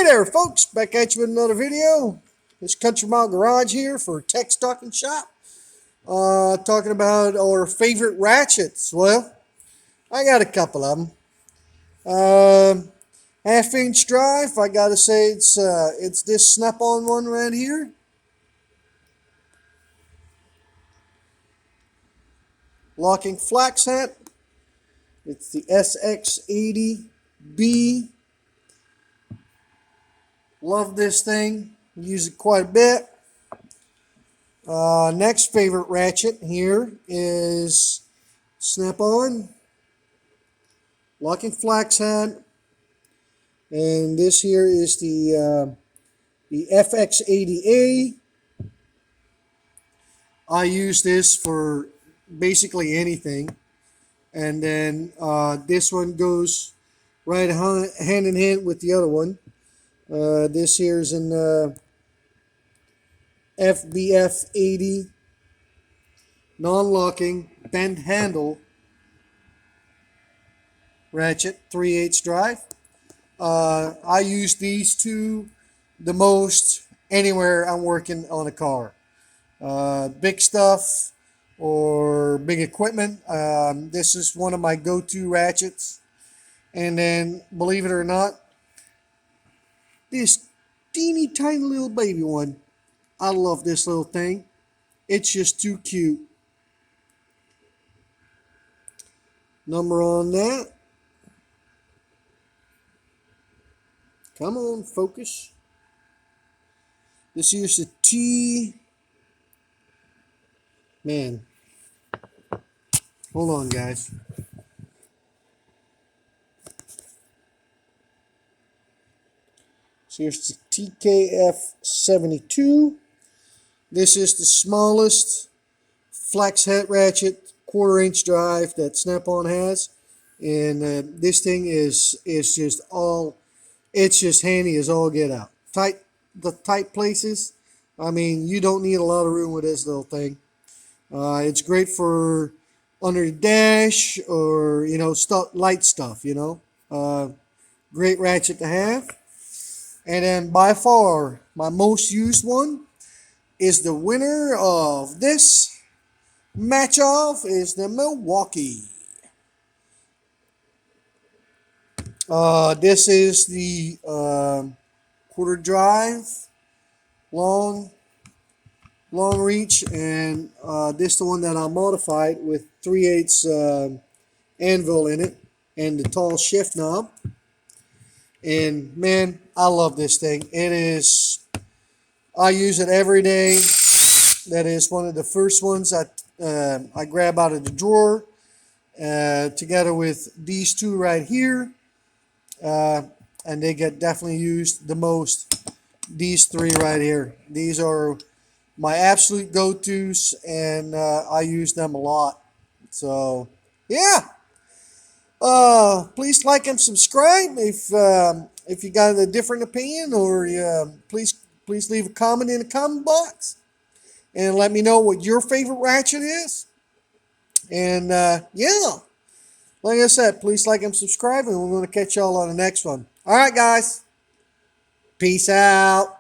Hey there, folks, back at you with another video. This Country Mile Garage here for Tech Stock and Shop. Talking about our favorite ratchets. Well, I got a couple of them. Half-inch drive. I gotta say it's this snap-on one right here. Locking flax hat. It's the SX80B. Love this thing. Use it quite a bit. Next favorite ratchet here is snap-on. Locking flax hat. And this here is the FX80A. I use this for basically anything. And then this one goes right hand in hand with the other one. This here is an FBF80 non-locking bend handle ratchet 3/8 drive. I use these two the most anywhere I'm working on a car. Big stuff or big equipment. This is one of my go-to ratchets. And then, believe it or not, this teeny tiny little baby one. I love this little thing. It's just too cute. Number on that. Come on, focus. This here's the T. Man. Hold on, guys. So here's the TKF72. This is the smallest flax hat ratchet 1/4-inch drive that Snap-on has, and this thing is just all. It's just handy as all get out. The tight places. I mean, you don't need a lot of room with this little thing. It's great for under the dash or light stuff. Great ratchet to have. And then by far, my most used one is the winner of this match-off is the Milwaukee. This is the 1/4 drive, long reach, and this is the one that I modified with 3/8 anvil in it and the tall shift knob. And man, I love this thing. I use it every day. That is one of the first ones I grab out of the drawer, together with these two right here, and they get definitely used the most. These three right here. These are my absolute go-tos, and I use them a lot. So yeah. Please like and subscribe if you got a different opinion, or please leave a comment in the comment box and let me know what your favorite ratchet is. And yeah, like I said, please like and subscribe, and we're going to catch y'all on the next one. All right, guys. Peace out.